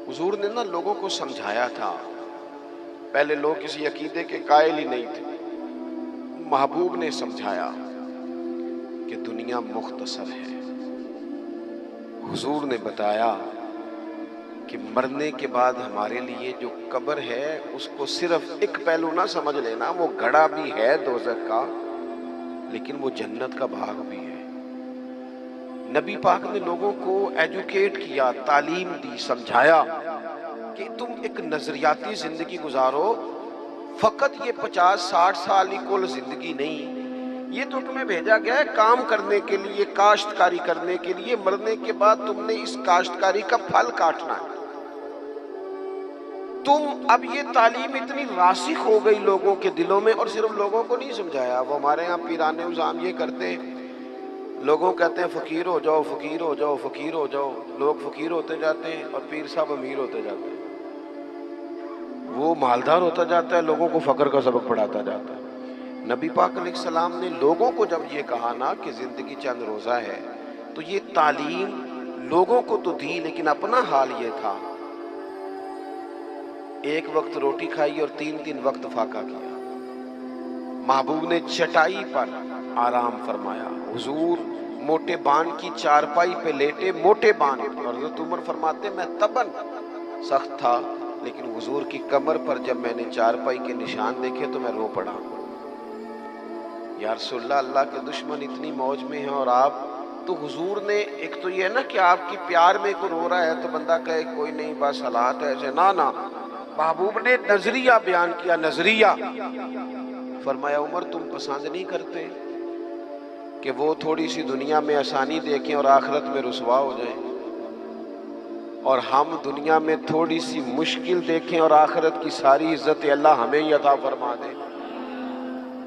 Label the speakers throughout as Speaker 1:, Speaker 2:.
Speaker 1: حضور نے نا لوگوں کو سمجھایا تھا. پہلے لوگ کسی عقیدے کے قائل ہی نہیں تھے. محبوب نے سمجھایا کہ دنیا مختصر ہے. حضور نے بتایا کہ مرنے کے بعد ہمارے لیے جو قبر ہے اس کو صرف ایک پہلو نہ سمجھ لینا، وہ گڑھا بھی ہے دوزخ کا لیکن وہ جنت کا باغ بھی ہے. نبی پاک نے لوگوں کو ایجوکیٹ کیا، تعلیم دی، سمجھایا کہ تم ایک نظریاتی زندگی گزارو. فقط یہ 50-60 سال ہی کل زندگی نہیں، یہ تو تمہیں بھیجا گیا ہے کام کرنے کے لیے، کاشتکاری کرنے کے لیے. مرنے کے بعد تم نے اس کاشتکاری کا پھل کاٹنا ہے. اب یہ تعلیم اتنی راسخ ہو گئی لوگوں کے دلوں میں، اور صرف لوگوں کو نہیں سمجھایا. وہ ہمارے ہاں پیرانے عظام یہ کرتے ہیں، لوگوں کہتے ہیں فقیر ہو جاؤ، فقیر ہو جاؤ، فقیر ہو جاؤ. لوگ فقیر ہوتے جاتے ہیں اور پیر صاحب امیر ہوتے جاتے ہیں. وہ مالدار ہوتا جاتا ہے، لوگوں کو فقر کا سبق پڑھاتا جاتا ہے. نبی پاک علیہ السلام نے لوگوں کو جب یہ کہا نا کہ زندگی چند روزہ ہے، تو یہ تعلیم لوگوں کو تو دی، لیکن اپنا حال یہ تھا. ایک وقت روٹی کھائی اور 3 وقت فاقہ کیا. محبوب نے چٹائی پر آرام فرمایا. حضور موٹے بان کی چارپائی پہ لیٹے، موٹے بان. اور حضرت عمر فرماتے میں تبن سخت تھا، لیکن حضور کی کمر پر جب میں نے چارپائی کے نشان دیکھے تو میں رو پڑا. یا رسول اللہ، اللہ کے دشمن اتنی موج میں ہیں اور آپ تو. حضور نے ایک تو یہ ہے نا کہ آپ کی پیار میں کوئی رو رہا ہے تو بندہ کہے کوئی نہیں بس حالات ایسے، نہ. محبوب نے نظریہ بیان کیا، نظریہ. فرمایا عمر تم پسند نہیں کرتے کہ وہ تھوڑی سی دنیا میں آسانی دیکھیں اور آخرت میں رسوا ہو جائیں، اور ہم دنیا میں تھوڑی سی مشکل دیکھیں اور آخرت کی ساری عزت اللہ ہمیں ہی عطا فرما دے.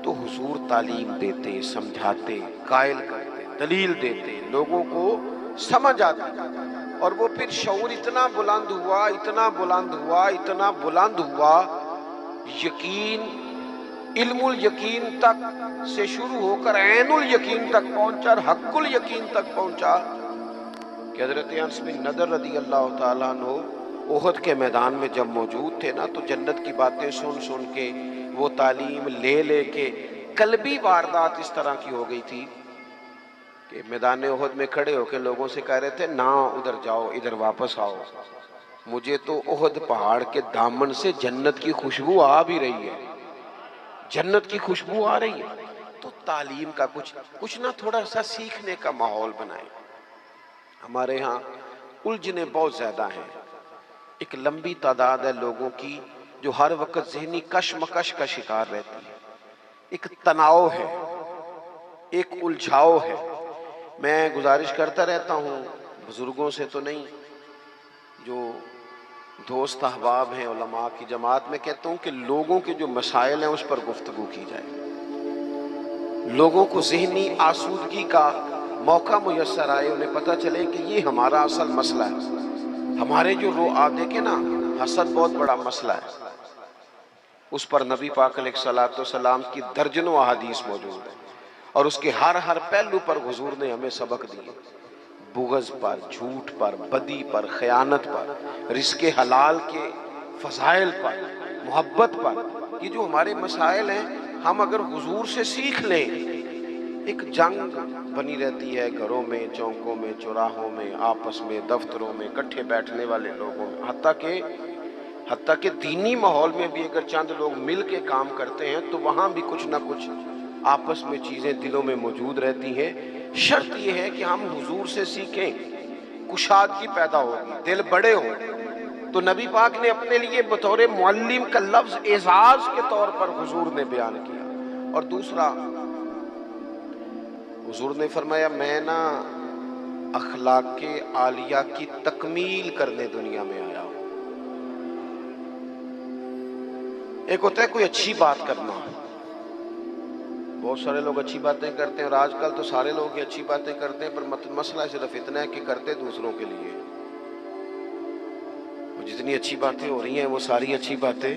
Speaker 1: تو حضور تعلیم دیتے، سمجھاتے، قائل کرتے، دلیل دیتے، لوگوں کو سمجھ آتی. اور وہ پھر شعور اتنا بلند ہوا، اتنا بلند ہوا، اتنا بلند ہوا، یقین علم الیقین تک سے شروع ہو کر عین الیقین تک پہنچا اور حق الیقین تک پہنچا کہ حضرت انس بن نضر رضی اللہ تعالیٰ عنہ احد کے میدان میں جب موجود تھے نا، تو جنت کی باتیں سن سن کے، وہ تعلیم لے لے کے، قلبی واردات اس طرح کی ہو گئی تھی کہ میدان احد میں کھڑے ہو کے لوگوں سے کہہ رہے تھے نہ ادھر جاؤ، ادھر واپس آؤ. مجھے تو احد پہاڑ کے دامن سے جنت کی خوشبو آ بھی رہی ہے، جنت کی خوشبو آ رہی ہے. تو تعلیم کا کچھ نہ تھوڑا سا سیکھنے کا ماحول بنائیں. ہمارے ہاں الجھنیں بہت زیادہ ہیں. ایک لمبی تعداد ہے لوگوں کی جو ہر وقت ذہنی کشمکش کا شکار رہتی ہے. ایک تناؤ ہے، ایک الجھاؤ ہے. میں گزارش کرتا رہتا ہوں بزرگوں سے تو نہیں، جو دوست احباب ہیں علماء کی جماعت میں، کہتا ہوں کہ لوگوں کے جو مسائل ہیں اس پر گفتگو کی جائے. لوگوں کو ذہنی آسودگی کا موقع میسر آئے، انہیں پتہ چلے کہ یہ ہمارا اصل مسئلہ ہے. ہمارے جو آپ دیکھیں نا، حسد بہت بڑا مسئلہ ہے. اس پر نبی پاک علیہ السلام کی درجنوں احادیث موجود ہیں، اور اس کے ہر پہلو پر حضور نے ہمیں سبق دیے. بغض پر، جھوٹ پر، بدی پر، خیانت پر، رزق حلال کے فضائل پر، محبت پر. یہ جو ہمارے مسائل ہیں، ہم اگر حضور سے سیکھ لیں. ایک جنگ بنی رہتی ہے گھروں میں، چوکوں میں، چوراہوں میں، آپس میں، دفتروں میں، کٹھے بیٹھنے والے لوگوں میں، حتیٰ کہ دینی ماحول میں بھی اگر چند لوگ مل کے کام کرتے ہیں تو وہاں بھی کچھ نہ کچھ آپس میں چیزیں دلوں میں موجود رہتی ہیں. شرط یہ ہے کہ ہم حضور سے سیکھیں، کشادگی پیدا ہوگی، دل بڑے ہو. تو نبی پاک نے اپنے لیے بطور معلم کا لفظ اعزاز کے طور پر حضور نے بیان کیا. اور دوسرا، حضور نے فرمایا میں نا اخلاق عالیہ کی تکمیل کرنے دنیا میں آیا ہوں. ایک ہوتا ہے کوئی اچھی بات کرنا، بہت سارے لوگ اچھی باتیں کرتے ہیں، اور آج کل تو سارے لوگ ہی اچھی باتیں کرتے ہیں، پر مسئلہ صرف اتنا ہے کہ کرتے دوسروں کے لیے. جتنی اچھی باتیں ہو رہی ہیں وہ ساری اچھی باتیں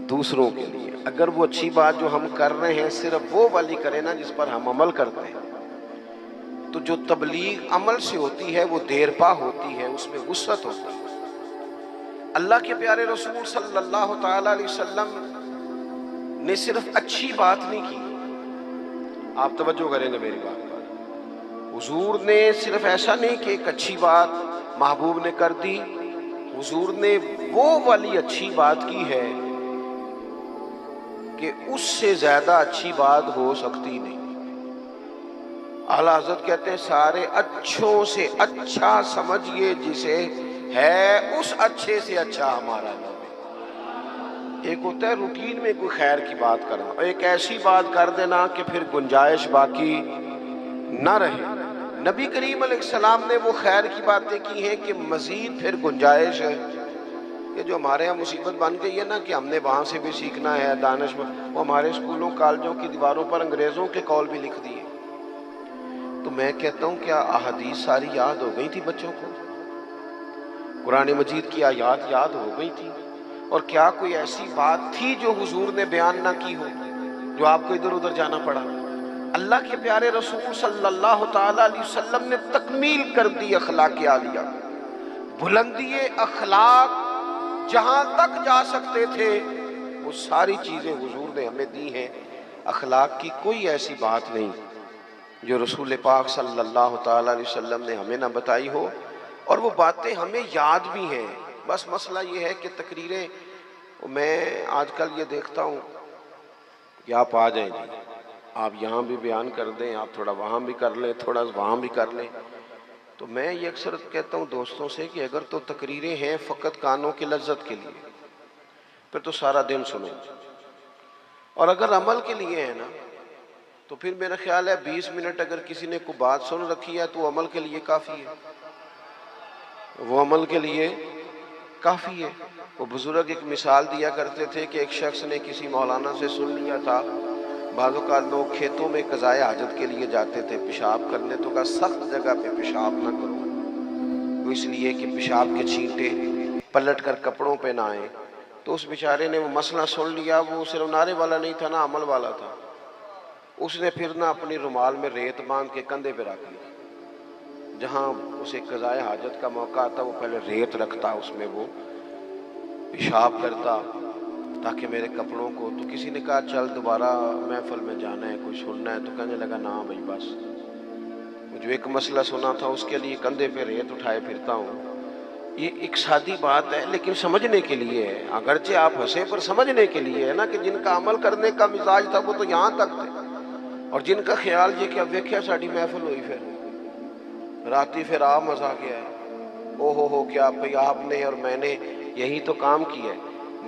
Speaker 1: دوسروں کے لیے. اگر وہ اچھی بات جو ہم کر رہے ہیں صرف وہ والی کریں نا جس پر ہم عمل کرتے ہیں، تو جو تبلیغ عمل سے ہوتی ہے وہ دیر پا ہوتی ہے، اس میں وسعت ہوتی ہے. اللہ کے پیارے رسول صلی اللہ تعالی علیہ وسلم نے صرف اچھی بات نہیں کی، آپ توجہ کریں گے میری بات پر، حضور نے صرف ایسا نہیں کہ ایک اچھی بات محبوب نے کر دی، حضور نے وہ والی اچھی بات کی ہے کہ اس سے زیادہ اچھی بات ہو سکتی نہیں۔ اعلیٰ حضرت کہتے ہیں سارے اچھوں سے اچھا سمجھیے جسے ہے اس اچھے سے اچھا ہمارا نبی۔ ایک ہوتا ہے روٹین میں کوئی خیر کی بات کرنا، اور ایک ایسی بات کر دینا کہ پھر گنجائش باقی نہ رہے۔ نبی کریم علیہ السلام نے وہ خیر کی باتیں کی ہیں کہ مزید پھر گنجائش ہے کہ جو ہمارے یہاں مصیبت بن گئی ہے نا کہ ہم نے وہاں سے بھی سیکھنا ہے دانش، وہ ہمارے اسکولوں کالجوں کی دیواروں پر انگریزوں کے قول بھی لکھ دیے۔ تو میں کہتا ہوں کیا احادیث ساری یاد ہو گئی تھی بچوں کو؟ قرآن مجید کی آیات یاد ہو گئی تھی؟ اور کیا کوئی ایسی بات تھی جو حضور نے بیان نہ کی ہو جو آپ کو ادھر ادھر جانا پڑا؟ اللہ کے پیارے رسول صلی اللہ تعالی علیہ وسلم نے تکمیل کر دی اخلاق عالیہ، بلندی اخلاق جہاں تک جا سکتے تھے وہ ساری چیزیں حضور نے ہمیں دی ہیں۔ اخلاق کی کوئی ایسی بات نہیں جو رسول پاک صلی اللہ تعالی علیہ وسلم نے ہمیں نہ بتائی ہو، اور وہ باتیں ہمیں یاد بھی ہیں۔ بس مسئلہ یہ ہے کہ تقریریں، میں آج کل یہ دیکھتا ہوں کہ آپ آ جائیں جی، آپ یہاں بھی بیان کر دیں، آپ تھوڑا وہاں بھی کر لیں، تھوڑا وہاں بھی کر لیں۔ تو میں یہ اکثر کہتا ہوں دوستوں سے کہ اگر تو تقریریں ہیں فقط کانوں کی لذت کے لیے پھر تو سارا دن سنو، اور اگر عمل کے لیے ہے نا تو پھر میرا خیال ہے 20 منٹ اگر کسی نے کوئی بات سن رکھی ہے تو عمل کے لیے کافی ہے، وہ عمل کے لیے کافی ہے۔ وہ بزرگ ایک مثال دیا کرتے تھے کہ ایک شخص نے کسی مولانا سے سن لیا تھا، بعض اوقات لوگ کھیتوں میں قضائے حاجت کے لیے جاتے تھے پیشاب کرنے، تو کہا سخت جگہ پہ پیشاب نہ کرو، وہ اس لیے کہ پیشاب کے چھینٹے پلٹ کر کپڑوں پہ نہ آئیں۔ تو اس بیچارے نے وہ مسئلہ سن لیا، وہ صرف نعرے والا نہیں تھا نا، عمل والا تھا۔ اس نے پھر نہ اپنی رومال میں ریت باندھ کے کندھے پہ رکھ لی، جہاں اسے قضائے حاجت کا موقع آتا وہ پہلے ریت رکھتا، اس میں وہ پیشاب کرتا تاکہ میرے کپڑوں کو۔ تو کسی نے کہا چل دوبارہ محفل میں جانا ہے، کچھ سننا ہے، تو کہنے لگا نہ بھائی بس، جو ایک مسئلہ سنا تھا اس کے لیے کندھے پہ ریت اٹھائے پھرتا ہوں۔ یہ ایک سادی بات ہے لیکن سمجھنے کے لیے ہے، اگرچہ آپ ہنسے پر سمجھنے کے لیے ہے نا، کہ جن کا عمل کرنے کا مزاج تھا وہ تو یہاں تک تھے، اور جن کا خیال یہ کہ اب ویکھیا ساڑی محفل ہوئی پھر راتی پھر آپ مزہ گیا ہے، او ہو کیا بھئی آپ نے اور میں نے یہی تو کام کیا ہے۔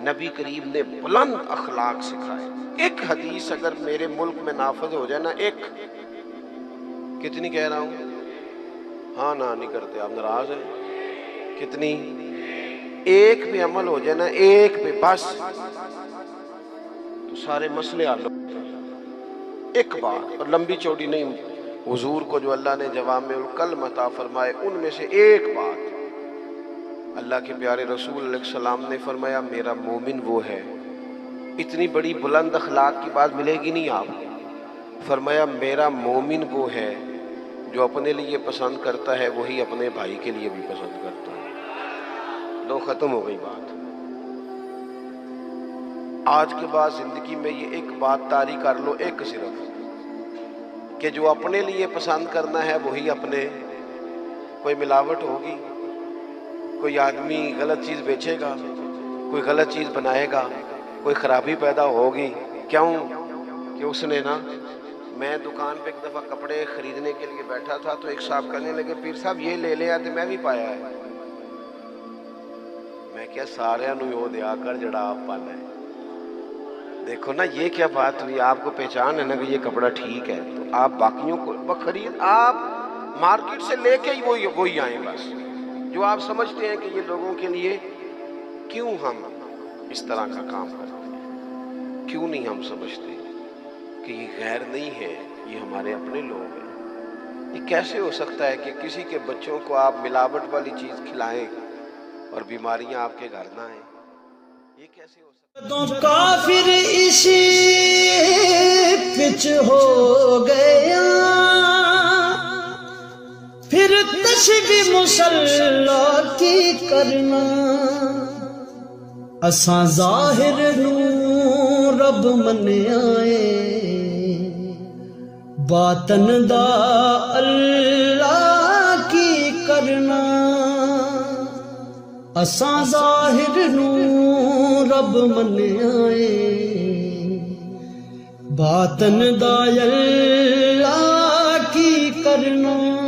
Speaker 1: نبی کریم نے بلند اخلاق سکھائے۔ ایک حدیث اگر میرے ملک میں نافذ ہو جائے نا، ایک، کتنی کہہ رہا ہوں؟ ہاں نہ نہیں کرتے آپ، ناراض ہیں؟ کتنی؟ ایک پہ عمل ہو جائے نا، ایک پہ بس، تو سارے مسئلے حل ہو۔ ایک بات، اور لمبی چوڑی نہیں، حضور کو جو اللہ نے جوامع الکلم عطا فرمائے ان میں سے ایک بات، اللہ کے پیارے رسول علیہ السلام نے فرمایا میرا مومن وہ ہے۔ اتنی بڑی بلند اخلاق کی بات ملے گی نہیں آپ کو۔ فرمایا میرا مومن وہ ہے جو اپنے لیے پسند کرتا ہے وہی اپنے بھائی کے لیے بھی پسند کرتا ہے۔ لو ختم ہو گئی بات۔ آج کے بعد زندگی میں یہ ایک بات طاری کر لو، ایک صرف، کہ جو اپنے لیے پسند کرنا ہے وہی اپنے، کوئی ملاوٹ ہوگی، کوئی آدمی غلط چیز بیچے گا، کوئی غلط چیز بنائے گا، کوئی خرابی پیدا ہوگی، کیوں کہ اس نے نا، میں دکان پہ ایک دفعہ کپڑے خریدنے کے لیے بیٹھا تھا تو ایک صاحب کہنے لگے پیر صاحب یہ لے لے آتے، میں بھی پایا ہے۔ میں کیا سارے نو یو دیا کر جڑا آپ پانا ہے۔ دیکھو نا یہ کیا بات ہوئی، آپ کو پہچان ہے نا کہ یہ کپڑا ٹھیک ہے تو آپ باقیوں کو بخرید، آپ مارکیٹ سے لے کے ہی وہی آئیں بس، جو آپ سمجھتے ہیں کہ یہ لوگوں کے لیے۔ کیوں ہم اس طرح کا کام کرتے ہیں؟ کیوں نہیں ہم سمجھتے کہ یہ غیر نہیں ہے، یہ ہمارے اپنے لوگ ہیں؟ یہ کیسے ہو سکتا ہے کہ کسی کے بچوں کو آپ ملاوٹ والی چیز کھلائیں اور بیماریاں آپ کے گھر نہ آئیں؟ یہ کیسے ہو سکتا ہے؟
Speaker 2: تو کافر اسی پچ ہو گیا، پھر تشبیہ مصلی کی کرنا، اساں ظاہر نو رب منیا اے باطن دا اللہ کی کرنا اساں ظاہر نو رب منیا اے باطن دا اللہ کی کرنا